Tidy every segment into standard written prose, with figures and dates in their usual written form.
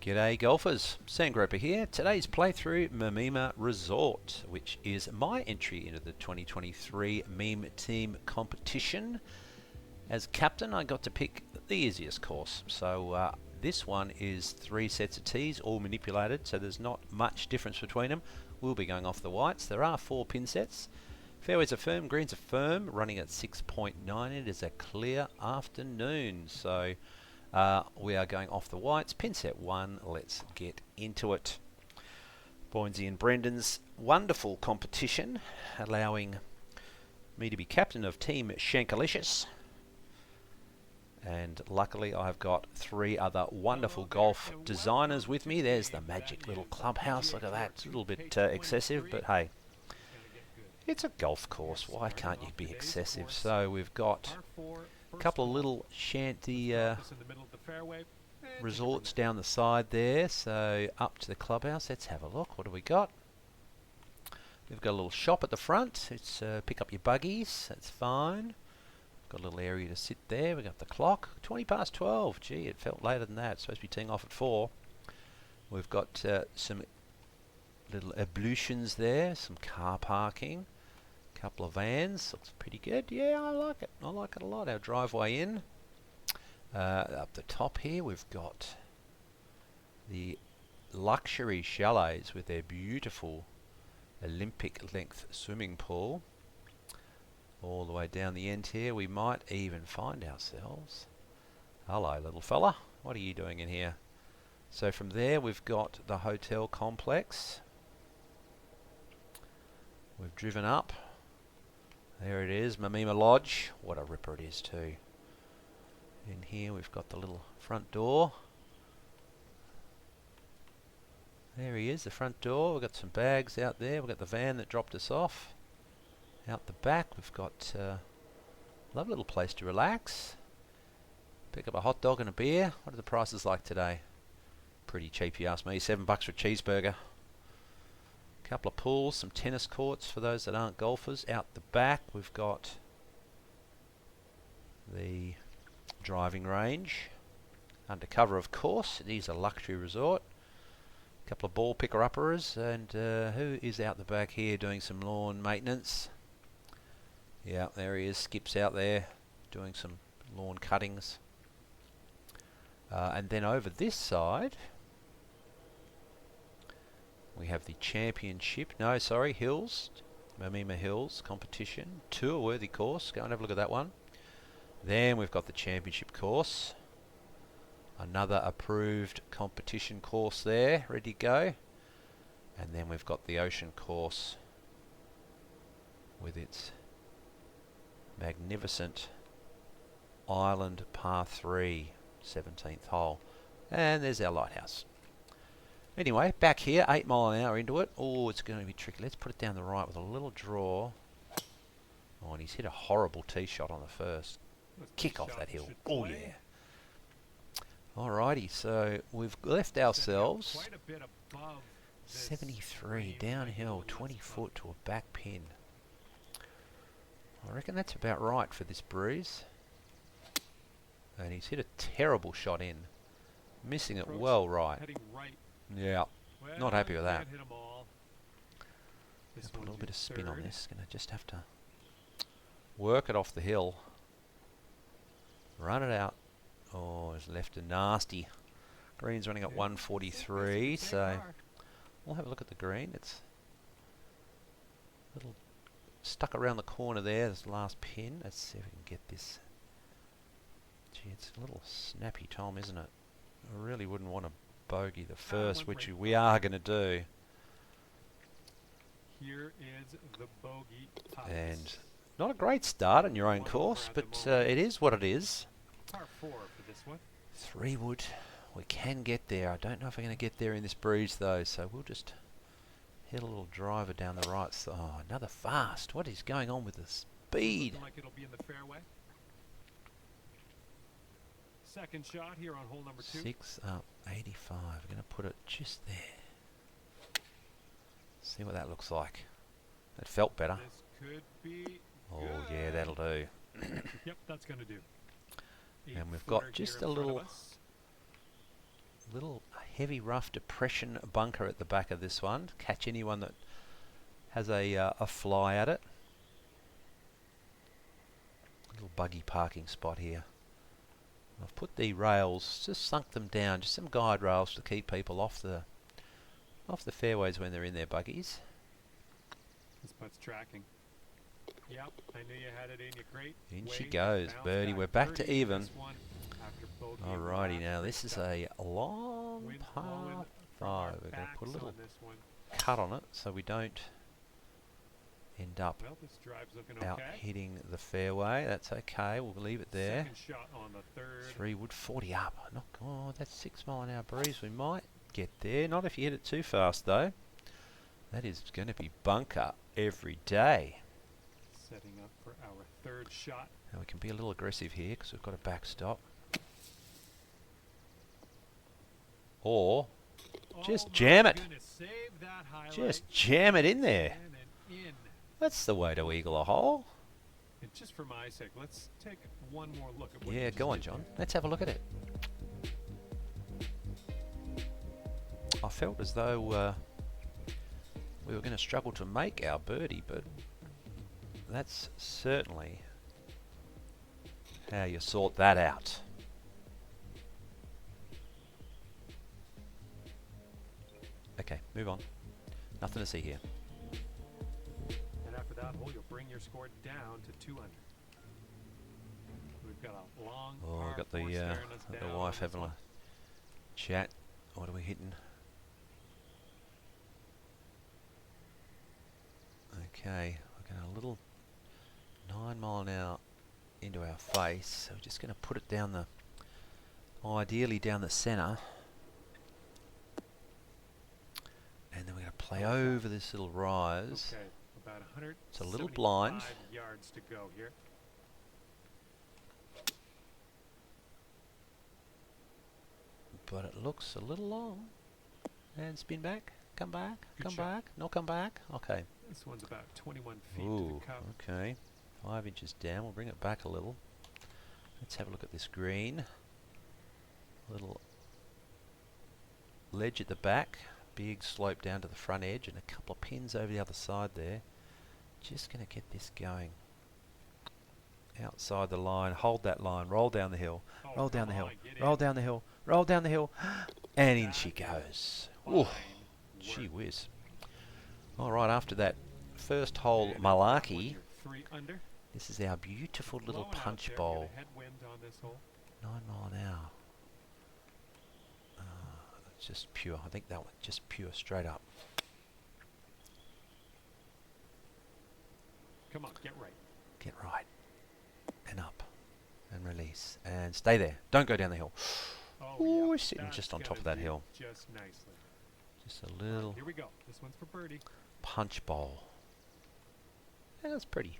G'day golfers, Sandgroper here. Today's playthrough Mimema Resort, which is my entry into the 2023 meme team competition. As captain, I got to pick the easiest course. So this one is 3 sets of tees, all manipulated, so there's not much difference between them. We'll be going off the whites. There are 4 pin sets. Fairways are firm, greens are firm, running at 6.9. It is a clear afternoon, so we are going off the whites. Pin set 1, let's get into it. Boynesy and Brendan's wonderful competition, allowing me to be captain of Team Shankalicious. And luckily I've got 3 other wonderful golf designers with me. There's the magic little clubhouse, look at that. It's a little bit excessive, but hey, it's a golf course, why can't you be excessive? So we've got a couple of little shanty resorts down the side there, so up to the clubhouse. Let's have a look. What do we got? We've got a little shop at the front. It's pick up your buggies, that's fine. Got a little area to sit there. We've got the clock, 20 past 12. Gee, it felt later than that. It's supposed to be teeing off at 4. We've got some little ablutions there, some car parking. Couple of vans, looks pretty good. Yeah, I like it. I like it a lot. Our driveway in. Up the top here, we've got the luxury chalets with their beautiful Olympic length swimming pool. All the way down the end here, we might even find ourselves. Hello, little fella. What are you doing in here? So from there, we've got the hotel complex. We've driven up. There it is, Mimema Lodge. What a ripper it is too. In here we've got the little front door. There he is, the front door. We've got some bags out there. We've got the van that dropped us off. Out the back we've got a lovely little place to relax. Pick up a hot dog and a beer. What are the prices like today? Pretty cheap, you ask me. $7 for a cheeseburger. Couple of pools, some tennis courts for those that aren't golfers. Out the back we've got the driving range. Undercover, of course. It is a luxury resort. Couple of ball picker-uppers, and who is out the back here doing some lawn maintenance? Yeah, there he is. Skip's out there doing some lawn cuttings. And then over this side we have the championship, Hills, Mimema Hills competition, tour-worthy course. Go and have a look at that one. Then we've got the championship course, another approved competition course there, ready to go. And then we've got the ocean course with its magnificent island par 3, 17th hole. And there's our lighthouse. Anyway, back here, 8 mile an hour into it. Oh, it's going to be tricky. Let's put it down the right with a little draw. Oh, and he's hit a horrible tee shot on the first. Kick off that hill. Oh, yeah. Alrighty, so we've left ourselves 73 downhill, 20 foot to a back pin. I reckon that's about right for this breeze. And he's hit a terrible shot in. Missing it well right. Yeah, not happy with that. Put a little bit of spin on this. Gonna just have to work it off the hill. Run it out. Oh, it's left a nasty. Green's running at 143, so we'll have a look at the green. It's a little stuck around the corner there. This last pin. Let's see if we can get this. Gee, it's a little snappy, Tom, isn't it? I really wouldn't want to bogey the first, which we are going to do. Here is the bogey putts. And not a great start on your own course, but it is what it is. Par 4 for this one. 3 wood. We can get there. I don't know if we're going to get there in this breeze though, so we'll just hit a little driver down the right side. Oh, another fast. What is going on with the speed? Looking like it'll be in the fairway. Second shot here on hole number 2. 6 up, 85. We're going to put it just there. See what that looks like. That felt better. This could be Oh good. yeah, that'll do. Yep, that's going to do. And we've got just a little Little heavy rough depression bunker at the back of this one. Catch anyone that has a fly at it. Little buggy parking spot here. I've put the rails, just sunk them down, just some guide rails to keep people off the fairways when they're in their buggies. This putt's tracking. Yep, I knew you had it in you. Great. In she goes, birdie. We're back to even. Alrighty, now this is a long par 5. We're going to put a little cut on it so we don't end up out hitting the fairway. That's okay, we'll leave it there. 3 wood, 40 up. Oh, that's 6 mile an hour breeze. We might get there. Not if you hit it too fast though. That is going to be bunker every day. Setting up for our 3rd shot. Now we can be a little aggressive here because we've got a backstop. Or just jam it. Just jam it in there. That's the way to eagle a hole. And just for my sake, let's take one more look at what yeah, go on, John. Let's have a look at it. I felt as though we were going to struggle to make our birdie, but that's certainly how you sort that out. Okay, move on. Nothing to see here. And after that hole, you'll bring your score down to 2 under. We've got a long we've got the wife having a chat. What are we hitting? Okay, we're going a little 9 mile an hour into our face. So we're just going to put it down the, ideally down the centre. And then we're going to play over this little rise. Okay, about 100. It's a little blind. Yards to go here. But it looks a little long. And spin back, come back, Good come shot. back, no come back. Okay. This one's about 21 feet to Ooh, the cup. okay. 5 inches down. We'll bring it back a little. Let's have a look at this green. Little ledge at the back. Big slope down to the front edge and a couple of pins over the other side there. Just going to get this going. Outside the line, hold that line, roll down the hill, roll down the hill, roll down the hill, roll down the hill, and in she goes. Ooh, gee whiz. Alright, after that first hole malarkey, this is our beautiful little punch bowl. 9 mile an hour. It's just pure. I think that one just pure straight up. Come on, get right. Get right. And up. And release. And stay there. Don't go down the hill. Oh, Ooh, yeah, we're sitting that's just on gonna top of that do hill. Just nicely. Just a little Here we go. This one's for birdie. punch bowl. Yeah, that's pretty.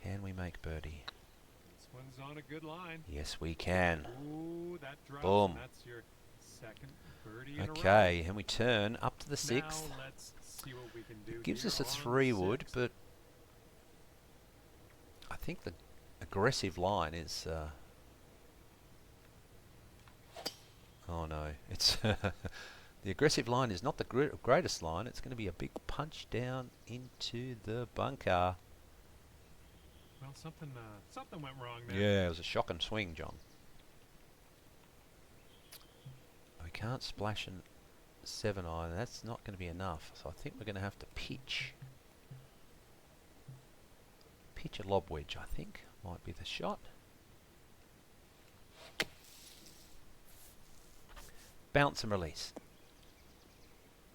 Can we make birdie? This one's on a good line. Yes, we can. Ooh, that drops. Boom. And that's your 2nd birdie in a row. Okay, and we turn up to the Now 6th. let's see what we can do. It gives here us a on 3 the wood, 6th. but I think the aggressive line is... oh no, it's the aggressive line is not the greatest line. It's going to be a big punch down into the bunker. Well, something went wrong there. Yeah, it was a shocking swing, John. We can't splash in 7 iron. That's not going to be enough. So I think we're going to have to pitch a lob wedge. I think might be the shot. Bounce and release.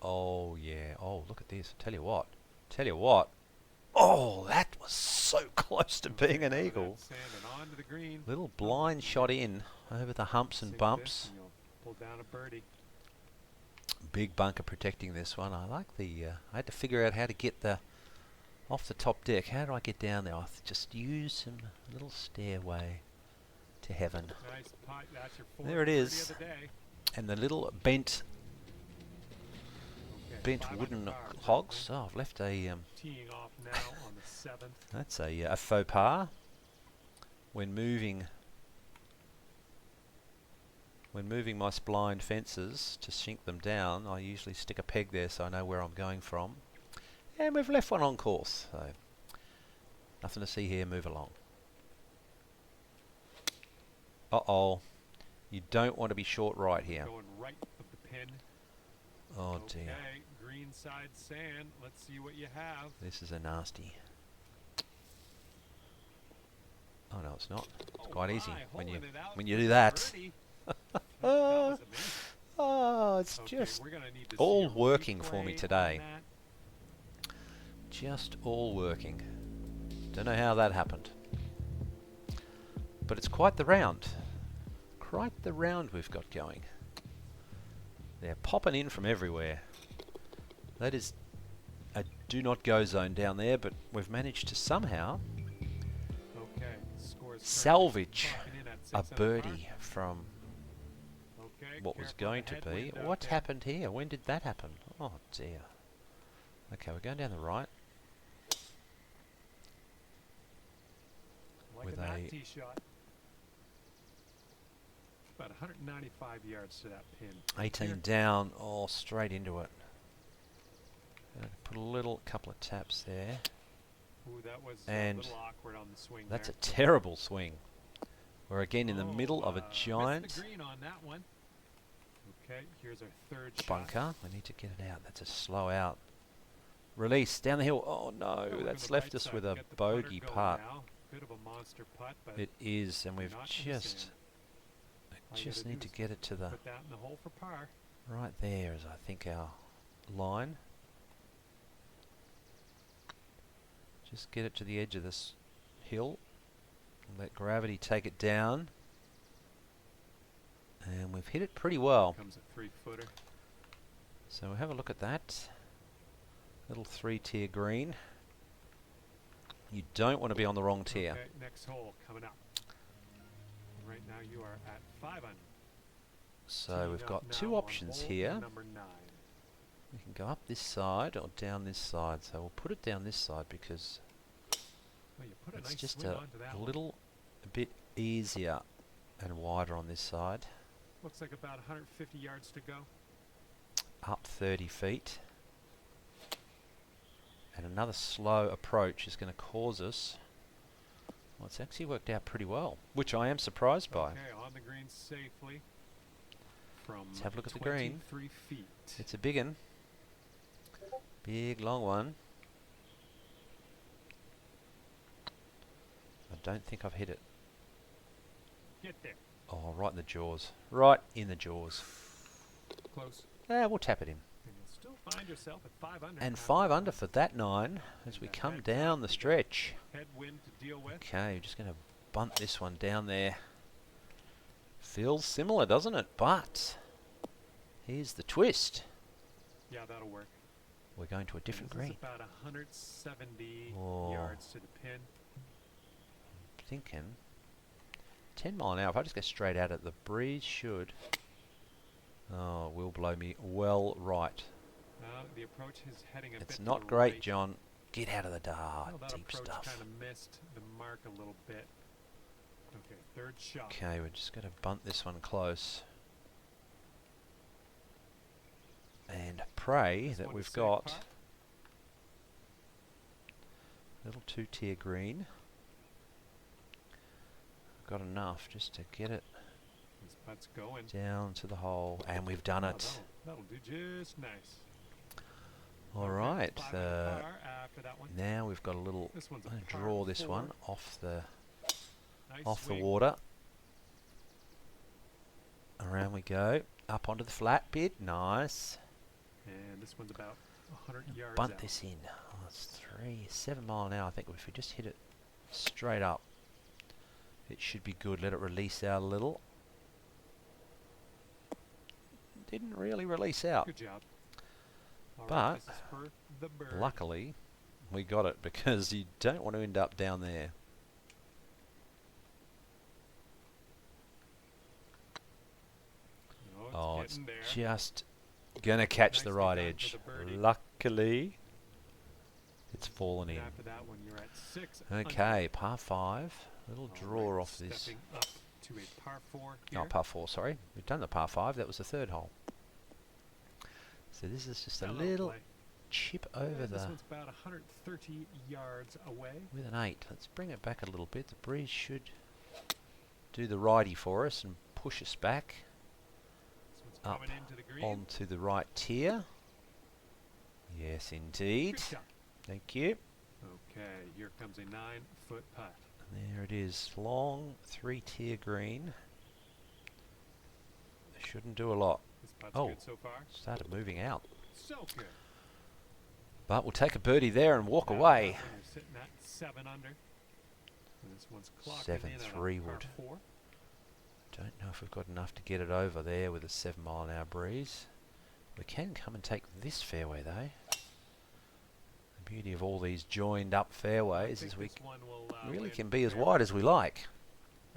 Oh yeah. Oh, look at this. Tell you what. Tell you what. Oh, that was so close to being an eagle. Onto the green. Little blind shot in over the humps and Sink bumps. this and you'll pull down a birdie. Big bunker protecting this one. I like the... I had to figure out how to get the... off the top deck. How do I get down there? I just use some little stairway to heaven. Nice putt. That's your 4th There it birdie is. of the day. And the little bent Okay, 5 wooden under par. hogs. Oh, I've left a... Teeing off now on the 7th. that's a faux pas when moving when moving my splined fences to sink them down, I usually stick a peg there so I know where I'm going from. And we've left one on course, so nothing to see here, move along. Uh-oh. You don't want to be short right here. Going right of the pin. Oh Okay, dear. green side sand. Let's see what you have. This is a nasty. Oh no, it's not. It's Oh quite my, easy when you holding it out do for that. birdie. That was amazing. Oh, it's Okay, just we're gonna need to see all a working for me replay today. on that. Just all working. Don't know how that happened. But it's quite the round. Quite the round we've got going. They're popping in from everywhere. That is a do not go zone down there, but we've managed to somehow Okay, scores salvage clocking in at a 6 under birdie par. from Okay, what was careful going of to the be. headwind out What there. happened here? When did that happen? Oh dear. Okay, we're going down the right Liking with that a tee shot. About 195 yards to that pin. 18 Here. down, oh, straight into it. Put a little couple of taps there. Ooh, that was And a little awkward on the swing That's there. a terrible swing. We're again in the Oh, middle of a missed giant the green on that one. Okay, here's our third shot. bunker. We need to get it out. That's a slow out. Release down the hill. Oh no, Go that's to the left right us side. with a Get the putter bogey going putt. now. Bit of a monster putt, but It is, and we've not in the just sand. All you just gotta need do to is get it to the put that in the hole for par. right there is I think our line. Just get it to the edge of this hill. Let gravity take it down. And we've hit it pretty well. Comes a 3-footer. So we'll have a look at that. Little 3-tier green. You don't want to be on the wrong tier. Okay, next hole coming up. Right now you are at 5 under. So Teeing we've up got now two on options hole here. Number 9. We can go up this side or down this side. So we'll put it down this side because Well, you put a it's nice just swing a onto that one. little bit easier and wider on this side. Looks like about 150 yards to go. Up 30 feet. And another slow approach is going to cause us... Well, it's actually worked out pretty well, which I am surprised by. Okay, on the green safely. From Let's have a look at the green. 23 feet. It's a big one. Big, long one. I don't think I've hit it. Get there. Oh, right in the jaws. Right in the jaws. Close. We'll tap it in. And you'll still find yourself at 5 under. And after 5 that under one. for that 9 as we And come heads down up, the we got stretch. Headwind to deal with. Okay, we're just going to bunt this one down there. Feels similar, doesn't it? But here's the twist. Yeah, that'll work. We're going to a different This green. is about 170 Oh. yards to the pin. Thinking 10 mile an hour. If I just go straight at it, the breeze should... Oh, will blow me well right. The approach is heading a bit It's to not the great, right. John. Get out of the dark, Well, that deep approach stuff. kind of missed the mark a little bit. Okay, third shot. Okay, we're just going to bunt this one close. And pray This that one to we've save got par. a little 2-tier green. Got enough just to get it This putt's going. down to the hole, and we've done Oh, it. that'll do just nice. All Okay, right, 5 under par after that one. now we've got a little. This one's a I'm gonna par draw this 4. one off the Nice swing. water. Around we go, up onto the flat bit. Nice. And this one's about 100 yards Bunt out. this in. Oh, it's 7 mile an hour. I think if we just hit it straight up, it should be good. Let it release out a little. Didn't really release out. Good job. All But right, this is for the bird. Luckily, we got it because you don't want to end up down there. Oh, It's getting there. just gonna catch the Nicely right done for edge. the birdie. Luckily, it's fallen And in. after that one, you're at 6 Okay, par 5. Little under. All draw right, off this stepping up to a par 4 here. Oh, par 4, sorry. We've done the par 5. That was the third hole. So this is just a Hello, little play. chip over This the... one's about 130 yards away. with an 8. Let's bring it back a little bit. The breeze should do the righty for us and push us back This one's up coming into the green. onto the right tier. Yes, indeed. Good shot. Thank you. Okay, here comes a 9-foot putt. And there it is. Long 3-tier green. Shouldn't do a lot. This putt's Oh, good so far. started moving out. So good. But we'll take a birdie there and walk Now away. that one you're sitting at 7 under. And this one's clocking 7 in at a 3 par wood. 4. Don't know if we've got enough to get it over there with a 7-mile-an-hour breeze. We can come and take this fairway though. The beauty of all these joined up fairways is we this one will, really win can be as fairway. wide as we like.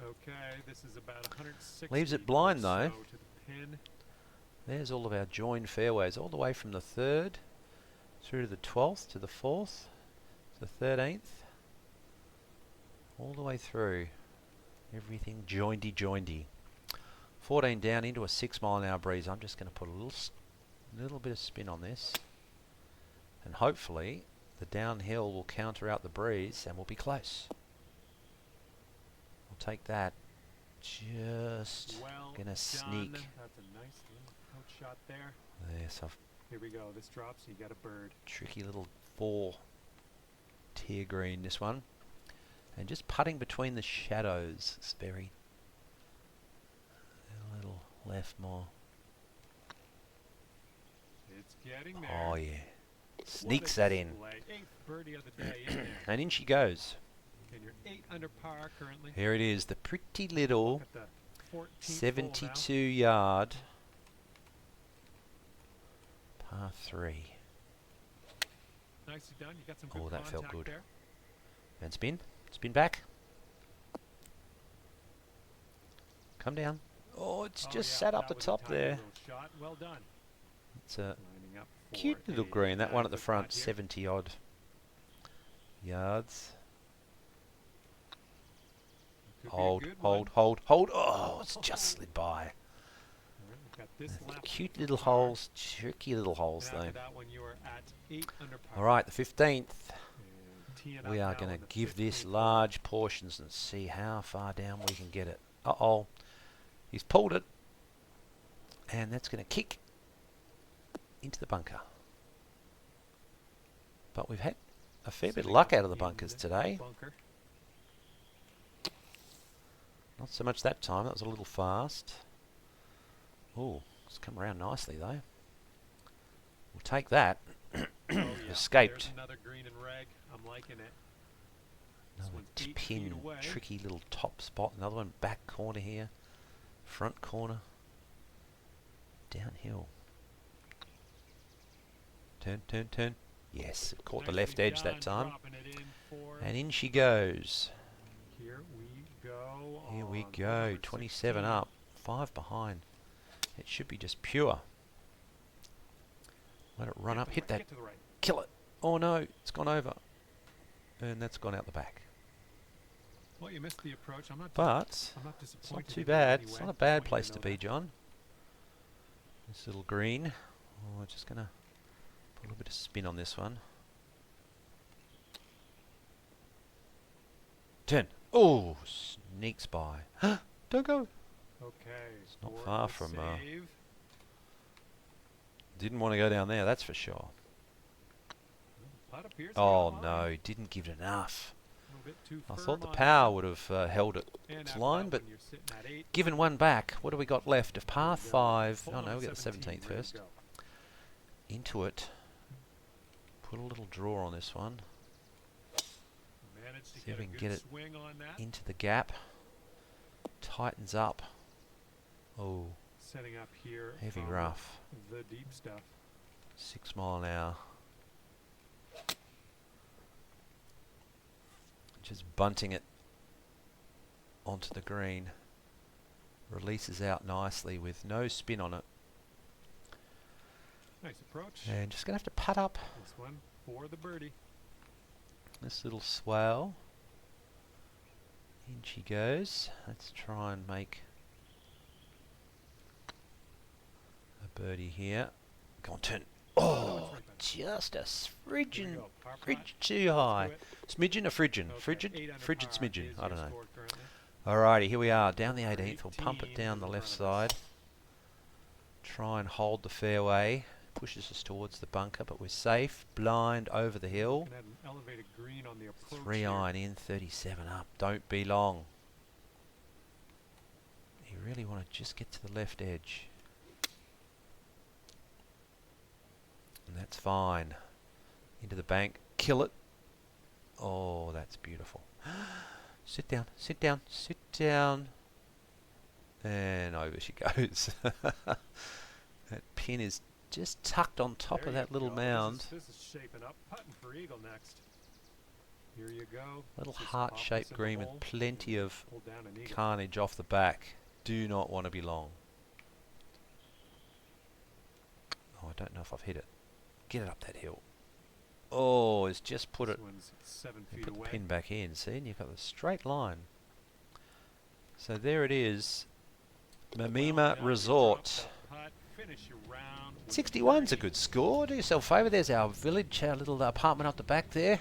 Okay, this is about 160. Leaves it blind, though. or so to the pin. There's all of our joined fairways, all the way from the 3rd through to the 12th, to the 4th, to the 13th, all the way through. Everything joindy. 14 down into a 6-mile-an-hour breeze. I'm just going to put a little bit of spin on this, and hopefully the downhill will counter out the breeze and we'll be close. We'll take that. Just Well gonna done. sneak. That's a nice little coach shot there. Yes, I've Here we go. This drops. You got a bird. tricky little 4-tier green, this one. And just putting between the shadows. It's very... a little left more. It's getting there. Oh yeah. What Sneaks a that in. display. 8th birdie of the day in there. And in she goes. And you're 8 under par currently. Here it is, the pretty little Look at the 14th hole now. 72 yard par 3. Nicely done. You got some good Oh, that felt contact good. there. And spin. Spin back. Come down. Oh, it's Oh, just yeah, sat up the that was a top tiny there. little Shot. Well done. It's a Lining up for cute little a green. That one at the 9-foot front, putt here. 70 odd yards. Could be a Hold, good hold, one. hold, hold. Oh, it's just slid by. All right, we've got this left Cute for little par. holes, tricky little holes And though. after that one, you are at 8 under par. All right, the 15th. And teeing We up are now going on to the give this 15th hole. large portions and see how far down we can get it. Uh-oh. He's pulled it. And that's going to kick into the bunker. But we've had a fair bit of Sitting luck up out of the in bunkers the today. bunker. Not so much that time. That was a little fast. Oh, it's come around nicely though. We'll take that. Oh, yeah. Escaped. There's another green and reg. I'm liking it. This Another one's 8 feet pin, away. tricky little top spot. Another one back corner here. Front corner. Downhill. Turn, turn, turn. Yes, it caught the Nicely left edge done, that time. dropping it in for And in she goes. Here we go. Here we on go. number 27 16. up. 5 behind. It should be just pure. Let it run Get up. to the Hit right, that. get to the right. Kill it. Oh no, it's gone over. And that's gone out the back. Well, you missed the approach. I'm not But it's not it's disappointed. not too in you bad. anyway. It's not a Just bad want you place to to know be, that. John. This little green. Oh, we're just going to put a little bit of spin on this one. Turn. Oh, sneaks by. Don't go. Okay. It's not for far the from, save. Didn't want to go down there, that's for sure. Putt appears to Oh go no, line. didn't give it enough. A little bit too I firm thought the on power that. would have held it And its after line, that but one, you're sitting at 8. given one back. What do we got left? Of par There we go. 5. Hole Oh no, number we got the 17th ready to first. go. Into it. Put a little draw on this one. Managed to See if get we a can good get it swing on that. into the gap. Tightens up. Oh, Setting up here. heavy from rough. The deep stuff. 6 mile an hour. Just bunting it onto the green. Releases out nicely with no spin on it. Nice approach. And just going to have to putt up This one for the birdie. this little swale In she goes. Let's try and make a birdie here. Content. Oh, just a smidgen too high. Smidgen or frigid? Frigid smidgen. I don't know. Alrighty, here we are. Down the 18th. We'll pump it down the left side. Try and hold the fairway. Pushes us towards the bunker, but we're safe. Blind over the hill. 3 iron in, 37 up. Don't be long. You really want to just get to the left edge. And that's fine. Into the bank. Kill it. Oh, that's beautiful. Sit down, sit down, sit down. And over she goes. That pin is just tucked on top of that little mound. This is shaping up. Putting for eagle next. Here you go. Little heart-shaped green with plenty of carnage off the back. Do not want to be long. Oh, I don't know if I've hit it. Get it up that hill. Oh, it's just put it. Put the pin back in. See, and you've got the straight line. So there it is. Mimema Resort. 61's a good score. Do yourself a favour. There's our village, our little apartment up the back there.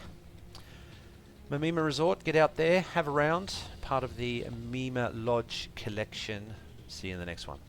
Mimema Resort. Get out there, have a round. Part of the MIMEMA Lodge collection. See you in the next one.